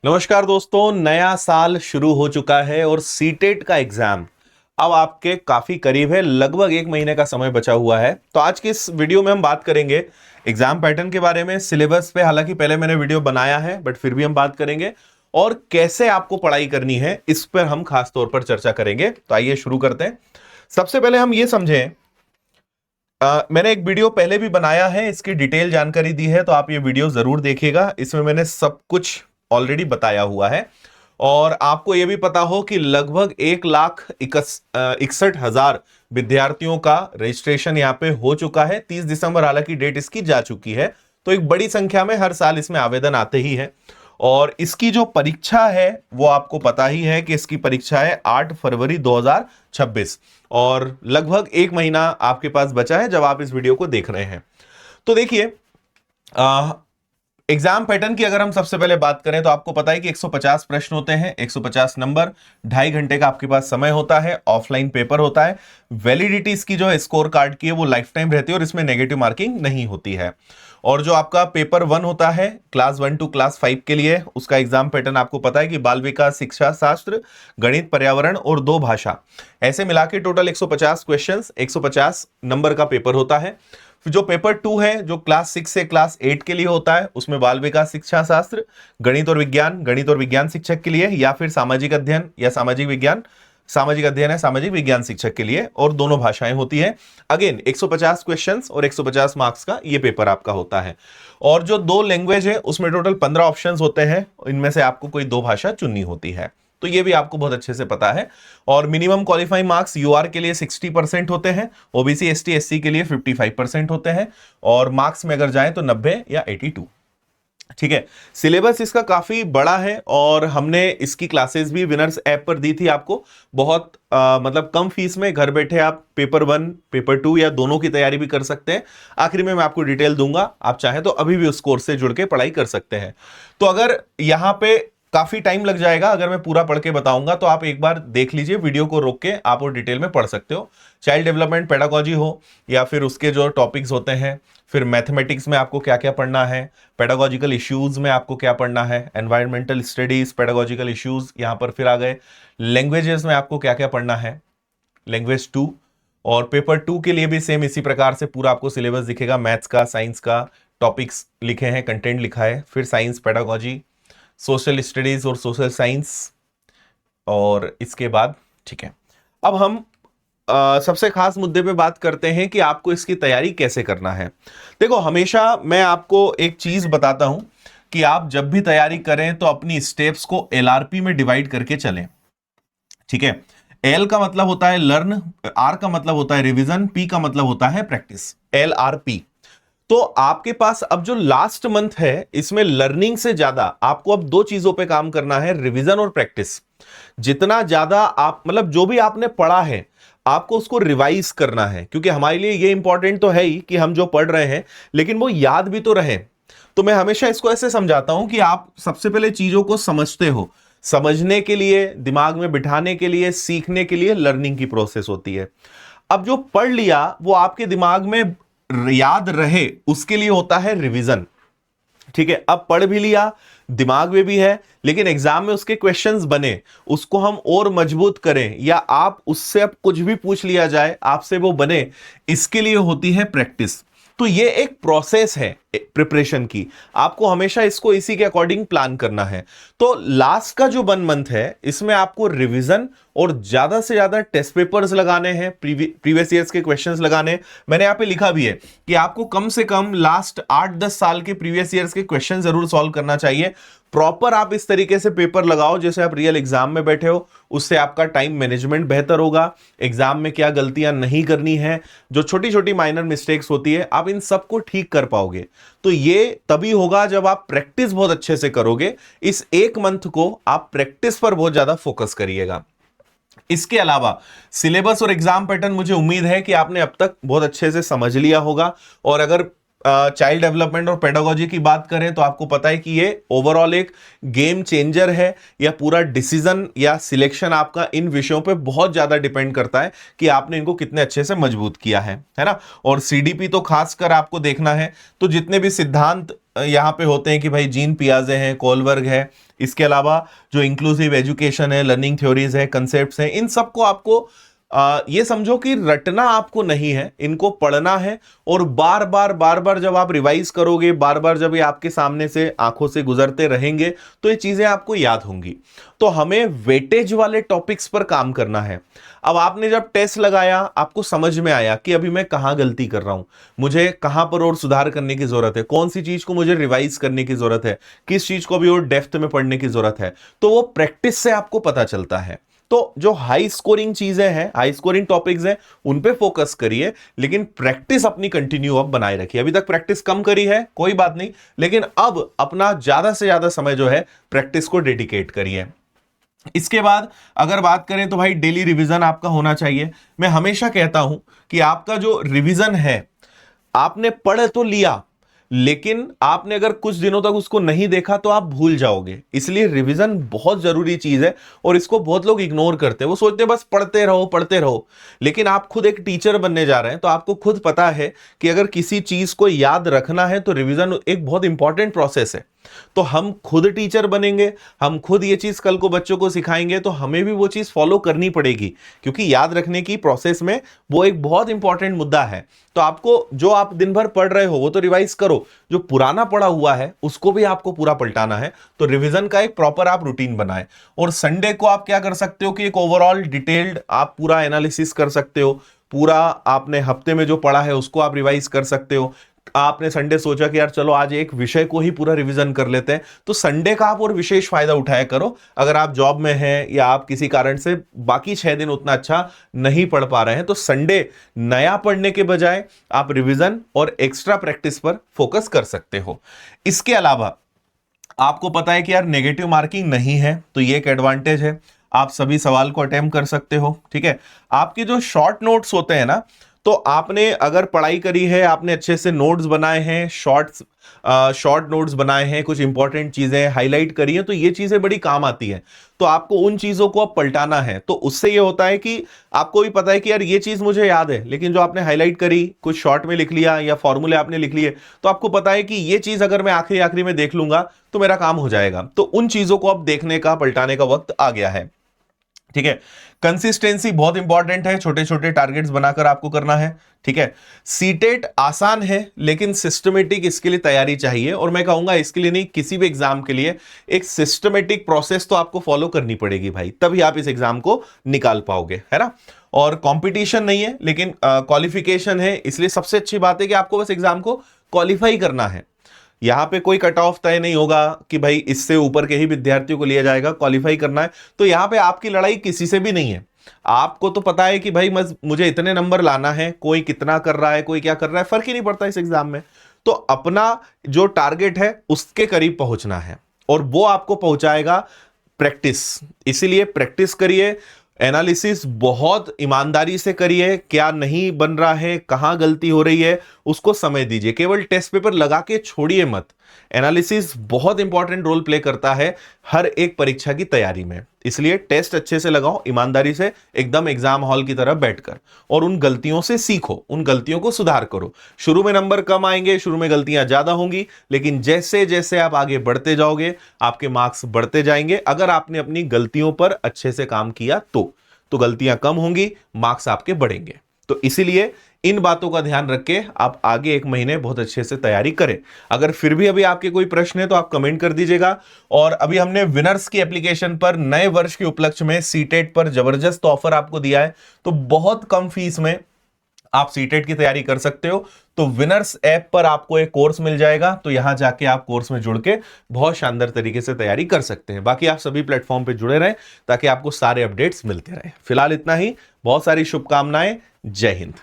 नमस्कार दोस्तों, नया साल शुरू हो चुका है और सीटेट का एग्जाम अब आपके काफी करीब है। लगभग एक महीने का समय बचा हुआ है। तो आज की इस वीडियो में हम बात करेंगे एग्जाम पैटर्न के बारे में, सिलेबस पे। हालांकि पहले मैंने वीडियो बनाया है बट फिर भी हम बात करेंगे और कैसे आपको पढ़ाई करनी है इस पर हम खास तौर पर चर्चा करेंगे। तो आइए शुरू करते हैं। सबसे पहले हम ये समझें, मैंने एक वीडियो पहले भी बनाया है, इसकी डिटेल जानकारी दी है, तो आप ये वीडियो जरूर देखिएगा। इसमें मैंने सब कुछ ऑलरेडी बताया हुआ है और आपको यह भी पता हो कि लगभग 1,61,000 विद्यार्थियों का रजिस्ट्रेशन यहां पे हो चुका है। 30 दिसंबर हालांकि डेट इसकी जा चुकी है, तो एक बड़ी संख्या में हर साल इसमें आवेदन आते ही हैं। और इसकी जो परीक्षा है वो आपको पता ही है कि इसकी परीक्षा है 8 फरवरी 2026 और लगभग एक महीना आपके पास बचा है जब आप इस वीडियो को देख रहे हैं। तो देखिए, एग्जाम पैटर्न की अगर हम सबसे पहले बात करें तो आपको पता है कि 150 प्रश्न होते हैं, 150 नंबर, 2.5 घंटे का आपके पास समय होता है, ऑफलाइन पेपर होता है। वैलिडिटी इसकी जो है स्कोर कार्ड की है वो लाइफ टाइम रहती है और इसमें नेगेटिव मार्किंग नहीं होती है। और जो आपका पेपर 1 होता है क्लास 1 टू क्लास 5 के लिए, उसका एग्जाम पैटर्न आपको पता है कि बाल विकास, शिक्षा शास्त्र, गणित, पर्यावरण और 2 भाषा, ऐसे मिला के टोटल 150 क्वेश्चंस, 150 नंबर का पेपर होता है। जो पेपर 2 है, जो क्लास 6 से क्लास 8 के लिए होता है, उसमें बाल विकास, शिक्षा शास्त्र, गणित और विज्ञान, गणित और विज्ञान शिक्षक के लिए, या फिर सामाजिक अध्ययन या सामाजिक विज्ञान, सामाजिक अध्ययन है सामाजिक विज्ञान शिक्षक के लिए, और दोनों भाषाएं होती है। अगेन 150 क्वेश्चंस और 150 मार्क्स का ये पेपर आपका होता है। और जो 2 लैंग्वेज है उसमें टोटल 15 ऑप्शंस होते हैं, इनमें से आपको कोई 2 भाषा चुननी होती है। तो ये भी आपको बहुत अच्छे से पता है। और मिनिमम क्वालिफाइंग मार्क्स यूआर के लिए 60% होते हैं, ओबीसी एसटी एससी के लिए 55% होते हैं, और मार्क्स में अगर जाए तो 90 या 82। ठीक है, सिलेबस इसका काफी बड़ा है और हमने इसकी क्लासेस भी विनर्स ऐप पर दी थी आपको। बहुत मतलब कम फीस में घर बैठे आप पेपर 1, पेपर 2 या दोनों की तैयारी भी कर सकते हैं। आखिरी में मैं आपको डिटेल दूंगा, आप चाहें तो अभी भी उस कोर्स से जुड़ के पढ़ाई कर सकते हैं। तो अगर यहां पे काफी टाइम लग जाएगा अगर मैं पूरा पढ़ के बताऊंगा, तो आप एक बार देख लीजिए, वीडियो को रोक के आप वो डिटेल में पढ़ सकते हो। चाइल्ड डेवलपमेंट पेडागोजी हो या फिर उसके जो टॉपिक्स होते हैं, फिर मैथमेटिक्स में आपको क्या क्या पढ़ना है, पेडागोजिकल इश्यूज में आपको क्या पढ़ना है, एनवायरमेंटल स्टडीज, पेडागोजिकल इश्यूज यहां पर फिर आ गए। लैंग्वेजेस में आपको क्या क्या पढ़ना है, लैंग्वेज 2। और पेपर 2 के लिए भी सेम इसी प्रकार से पूरा आपको सिलेबस दिखेगा। मैथ्स का, साइंस का टॉपिक्स लिखे हैं, कंटेंट लिखा है, फिर साइंस, पेडागोजी, सोशल स्टडीज और सोशल साइंस। और इसके बाद ठीक है, अब हम सबसे खास मुद्दे पे बात करते हैं कि आपको इसकी तैयारी कैसे करना है। देखो, हमेशा मैं आपको एक चीज बताता हूं कि आप जब भी तैयारी करें तो अपनी स्टेप्स को एलआरपी में डिवाइड करके चलें। ठीक है, एल का मतलब होता है लर्न, आर का मतलब होता है रिवीजन, पी का मतलब होता है प्रैक्टिस, LRP। तो आपके पास अब जो लास्ट मंथ है इसमें लर्निंग से ज्यादा आपको अब 2 चीजों पे काम करना है, रिवीजन और प्रैक्टिस। जितना ज्यादा आप मतलब जो भी आपने पढ़ा है आपको उसको रिवाइज करना है, क्योंकि हमारे लिए ये इंपॉर्टेंट तो है ही कि हम जो पढ़ रहे हैं लेकिन वो याद भी तो रहे। तो मैं हमेशा इसको ऐसे समझाता हूं कि आप सबसे पहले चीजों को समझते हो, समझने के लिए, दिमाग में बिठाने के लिए, सीखने के लिए लर्निंग की प्रोसेस होती है। अब जो पढ़ लिया वो आपके दिमाग में याद रहे उसके लिए होता है रिवीजन। ठीक है, अब पढ़ भी लिया, दिमाग में भी है, लेकिन एग्जाम में उसके क्वेश्चंस बने, उसको हम और मजबूत करें या आप उससे अब कुछ भी पूछ लिया जाए आपसे वो बने, इसके लिए होती है प्रैक्टिस। तो ये एक प्रोसेस है प्रिपरेशन की, आपको हमेशा इसको इसी के अकॉर्डिंग प्लान करना है। तो लास्ट का जो 1 मंथ है इसमें आपको रिवीजन और ज्यादा से ज्यादा टेस्ट पेपर्स लगाने हैं, प्रीवियस ईयर्स के क्वेश्चंस लगाने। मैंने यहां पे लिखा भी है कि आपको कम से कम लास्ट 8-10 साल के प्रीवियस ईयर्स के क्वेश्चन जरूर सॉल्व करना चाहिए। प्रॉपर आप इस तरीके से पेपर लगाओ जैसे आप रियल एग्जाम में बैठे हो, उससे आपका टाइम मैनेजमेंट बेहतर होगा। एग्जाम में क्या गलतियां नहीं करनी है, जो छोटी छोटी माइनर मिस्टेक्स होती है, आप इन सबको ठीक कर पाओगे। तो ये तभी होगा जब आप प्रैक्टिस बहुत अच्छे से करोगे। इस 1 मंथ को आप प्रैक्टिस पर बहुत ज्यादा फोकस करिएगा। इसके अलावा सिलेबस और एग्जाम पैटर्न मुझे उम्मीद है कि आपने अब तक बहुत अच्छे से समझ लिया होगा। और अगर चाइल्ड डेवलपमेंट और पेडागोजी की बात करें तो आपको पता है कि ये ओवरऑल एक गेम चेंजर है, या पूरा डिसीजन या सिलेक्शन आपका इन विषयों पे बहुत ज्यादा डिपेंड करता है कि आपने इनको कितने अच्छे से मजबूत किया है ना। और सीडीपी तो खासकर आपको देखना है, तो जितने भी सिद्धांत यहां पे होते हैं कि भाई जीन पियाजे हैं, कोलबर्ग है, इसके अलावा जो इंक्लूसिव एजुकेशन है, लर्निंग थ्योरीज है, कंसेप्ट्स हैं, इन सबको आपको ये समझो कि रटना आपको नहीं है, इनको पढ़ना है। और बार बार जब आप रिवाइज करोगे, बार बार जब ये आपके सामने से आंखों से गुजरते रहेंगे, तो ये चीजें आपको याद होंगी। तो हमें वेटेज वाले टॉपिक्स पर काम करना है। अब आपने जब टेस्ट लगाया, आपको समझ में आया कि अभी मैं कहां गलती कर रहा हूं, मुझे कहां पर और सुधार करने की जरूरत है, कौन सी चीज को मुझे रिवाइज करने की जरूरत है, किस चीज को भी और डेप्थ में पढ़ने की जरूरत है, तो वो प्रैक्टिस से आपको पता चलता है। तो जो हाई स्कोरिंग चीजें हैं, हाई स्कोरिंग टॉपिक्स हैं, उन पे फोकस करिए, लेकिन प्रैक्टिस अपनी कंटिन्यू अब बनाए रखिए। अभी तक प्रैक्टिस कम करी है, कोई बात नहीं, लेकिन अब अपना ज्यादा से ज्यादा समय जो है प्रैक्टिस को डेडिकेट करिए। इसके बाद अगर बात करें तो भाई डेली रिवीजन आपका होना चाहिए। मैं हमेशा कहता हूं कि आपका जो रिवीजन है, आपने पढ़ तो लिया, लेकिन आपने अगर कुछ दिनों तक उसको नहीं देखा तो आप भूल जाओगे। इसलिए रिवीजन बहुत जरूरी चीज है, और इसको बहुत लोग इग्नोर करते हैं। वो सोचते हैं बस पढ़ते रहो पढ़ते रहो, लेकिन आप खुद एक टीचर बनने जा रहे हैं, तो आपको खुद पता है कि अगर किसी चीज को याद रखना है तो रिवीजन एक बहुत इंपॉर्टेंट प्रोसेस है। तो हम खुद टीचर बनेंगे, हम खुद ये चीज कल को बच्चों को सिखाएंगे, तो हमें भी वो चीज फॉलो करनी पड़ेगी, क्योंकि याद रखने की प्रोसेस में वो एक बहुत इंपॉर्टेंट मुद्दा है। तो आपको जो आप दिन भर पढ़ रहे हो वो तो रिवाइज करो, जो पुराना पढ़ा हुआ है उसको भी आपको पूरा पलटाना है। तो रिवीजन का एक प्रॉपर आप रूटीन बनाएं। और संडे को आप क्या कर सकते हो कि एक ओवरऑल डिटेल्ड आप पूरा एनालिसिस कर सकते हो, पूरा आपने हफ्ते में जो पढ़ा है उसको आप रिवाइज कर सकते हो। आपने संडे सोचा कि यार चलो आज एक विषय को ही पूरा रिवीजन कर लेते हैं, तो संडे का आप और विशेष फायदा उठाया करो। अगर आप जॉब में हैं या आप किसी कारण से बाकी 6 दिन उतना अच्छा नहीं पढ़ पा रहे हैं, तो संडे नया पढ़ने के बजाय आप रिवीजन और एक्स्ट्रा प्रैक्टिस पर फोकस कर सकते हो। इसके अलावा आपको पता है कि यार नेगेटिव मार्किंग नहीं है, तो ये एक एडवांटेज है, आप सभी सवाल को अटेम्प्ट कर सकते हो। ठीक है, आपके जो शॉर्ट नोट्स होते हैं ना, तो आपने अगर पढ़ाई करी है, आपने अच्छे से नोट्स बनाए हैं, शॉर्ट नोट्स बनाए हैं, कुछ इंपॉर्टेंट चीजें हाईलाइट करी हैं, तो ये चीजें बड़ी काम आती हैं। तो आपको उन चीजों को अब पलटाना है। तो उससे ये होता है कि आपको भी पता है कि यार ये चीज मुझे याद है, लेकिन जो आपने हाईलाइट करी, कुछ शॉर्ट में लिख लिया या फॉर्मूले आपने लिख लिए, तो आपको पता है कि ये चीज अगर मैं आखिरी में देख लूंगा तो मेरा काम हो जाएगा। तो उन चीजों को अब देखने का, पलटाने का वक्त आ गया है। ठीक है, कंसिस्टेंसी बहुत इंपॉर्टेंट है, छोटे छोटे टारगेट्स बनाकर आपको करना है। ठीक है, सीटेट आसान है, लेकिन सिस्टमेटिक इसके लिए तैयारी चाहिए। और मैं कहूंगा इसके लिए नहीं, किसी भी एग्जाम के लिए एक सिस्टमेटिक प्रोसेस तो आपको फॉलो करनी पड़ेगी भाई, तभी आप इस एग्जाम को निकाल पाओगे, है ना। और कंपटीशन नहीं है, लेकिन क्वालिफिकेशन है, इसलिए सबसे अच्छी बात है कि आपको बस एग्जाम को क्वालिफाई करना है। यहां पे कोई कट ऑफ तय नहीं होगा कि भाई इससे ऊपर के ही विद्यार्थियों को लिया जाएगा, क्वालिफाई करना है। तो यहां पे आपकी लड़ाई किसी से भी नहीं है। आपको तो पता है कि भाई मुझे इतने नंबर लाना है, कोई कितना कर रहा है, कोई क्या कर रहा है, फर्क ही नहीं पड़ता इस एग्जाम में। तो अपना जो टारगेट है उसके करीब पहुंचना है, और वो आपको पहुंचाएगा प्रैक्टिस। इसीलिए प्रैक्टिस करिए, एनालिसिस बहुत ईमानदारी से करिए, क्या नहीं बन रहा है, कहां गलती हो रही है, उसको समय दीजिए। केवल टेस्ट पेपर लगा के छोड़िए मत। एनालिसिस बहुत इंपॉर्टेंट रोल प्ले करता है हर एक परीक्षा की तैयारी में। इसलिए टेस्ट अच्छे से लगाओ, ईमानदारी से, एकदम एग्जाम हॉल की तरह बैठकर, और उन गलतियों से सीखो, उन गलतियों को सुधार करो। शुरू में नंबर कम आएंगे, शुरू में गलतियां ज्यादा होंगी, लेकिन जैसे जैसे आप आगे बढ़ते जाओगे आपके मार्क्स बढ़ते जाएंगे। अगर आपने अपनी गलतियों पर अच्छे से काम किया तो गलतियां कम होंगी, मार्क्स आपके बढ़ेंगे। तो इसीलिए इन बातों का ध्यान रख के आप आगे 1 महीने बहुत अच्छे से तैयारी करें। अगर फिर भी अभी आपके कोई प्रश्न है तो आप कमेंट कर दीजिएगा। और अभी हमने विनर्स की एप्लीकेशन पर नए वर्ष के उपलक्ष्य में सीटेट पर जबरदस्त ऑफर आपको दिया है, तो बहुत कम फीस में आप सीटेट की तैयारी कर सकते हो। तो विनर्स ऐप पर आपको एक कोर्स मिल जाएगा, तो यहां जाके आप कोर्स में जुड़ के बहुत शानदार तरीके से तैयारी कर सकते हैं। बाकी आप सभी प्लेटफॉर्म पे जुड़े रहें ताकि आपको सारे अपडेट्स मिलते रहें। फिलहाल इतना ही, बहुत सारी शुभकामनाएं, जय हिंद।